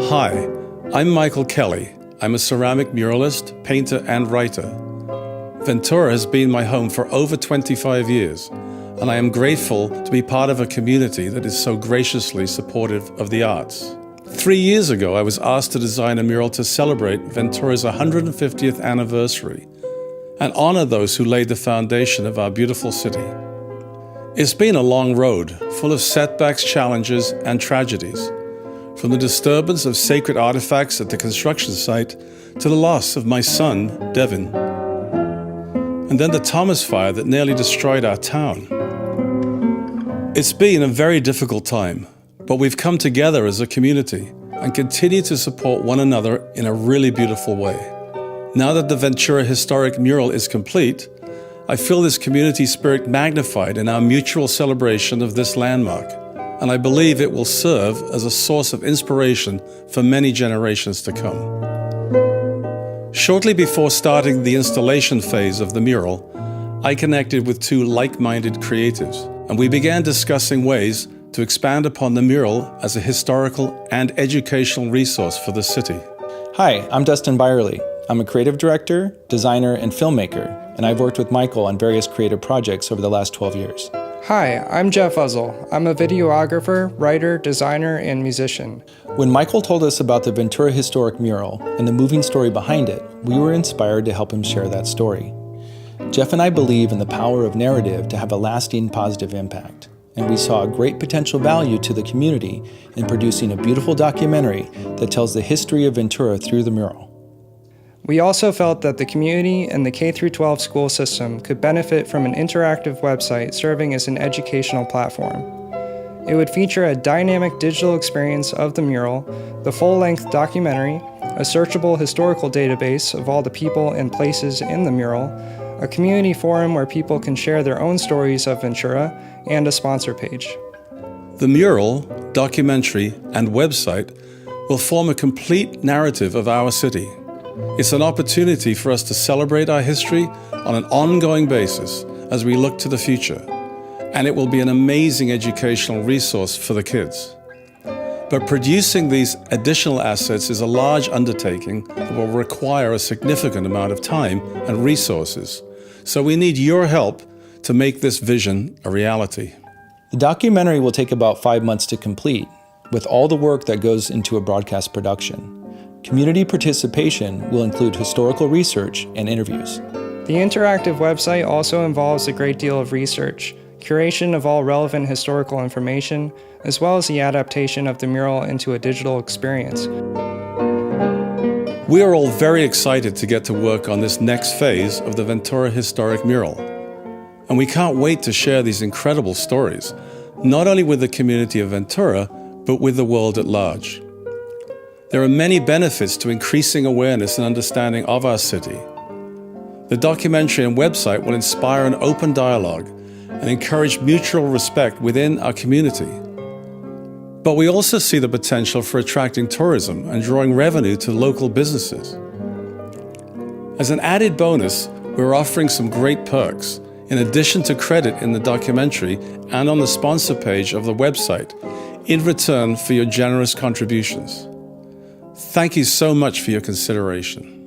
Hi, I'm Michael Kelly. I'm a ceramic muralist, painter, and writer. Ventura has been my home for over 25 years, and I am grateful to be part of a community that is so graciously supportive of the arts. 3 years ago, I was asked to design a mural to celebrate Ventura's 150th anniversary and honor those who laid the foundation of our beautiful city. It's been a long road, full of setbacks, challenges, and tragedies. From the disturbance of sacred artifacts at the construction site to the loss of my son, Devin. And then the Thomas fire that nearly destroyed our town. It's been a very difficult time, but we've come together as a community and continue to support one another in a really beautiful way. Now that the Ventura historic mural is complete, I feel this community spirit magnified in our mutual celebration of this landmark, and I believe it will serve as a source of inspiration for many generations to come. Shortly before starting the installation phase of the mural, I connected with two like-minded creatives, and we began discussing ways to expand upon the mural as a historical and educational resource for the city. Hi, I'm Dustin Byerly. I'm a creative director, designer, and filmmaker, and I've worked with Michael on various creative projects over the last 12 years. Hi, I'm Jeff Uzzle. I'm a videographer, writer, designer, and musician. When Michael told us about the Ventura historic mural and the moving story behind it, we were inspired to help him share that story. Jeff and I believe in the power of narrative to have a lasting positive impact, and we saw a great potential value to the community in producing a beautiful documentary that tells the history of Ventura through the mural. We also felt that the community and the K-12 school system could benefit from an interactive website serving as an educational platform. It would feature a dynamic digital experience of the mural, the full-length documentary, a searchable historical database of all the people and places in the mural, a community forum where people can share their own stories of Ventura, and a sponsor page. The mural, documentary, and website will form a complete narrative of our city. It's an opportunity for us to celebrate our history on an ongoing basis as we look to the future, and it will be an amazing educational resource for the kids. But producing these additional assets is a large undertaking that will require a significant amount of time and resources, so we need your help to make this vision a reality. The documentary will take about 5 months to complete, with all the work that goes into a broadcast production. Community participation will include historical research and interviews. The interactive website also involves a great deal of research, curation of all relevant historical information, as well as the adaptation of the mural into a digital experience. We are all very excited to get to work on this next phase of the Ventura historic mural. And we can't wait to share these incredible stories, not only with the community of Ventura, but with the world at large. There are many benefits to increasing awareness and understanding of our city. The documentary and website will inspire an open dialogue and encourage mutual respect within our community. But we also see the potential for attracting tourism and drawing revenue to local businesses. As an added bonus, we're offering some great perks, in addition to credit in the documentary and on the sponsor page of the website, in return for your generous contributions. Thank you so much for your consideration.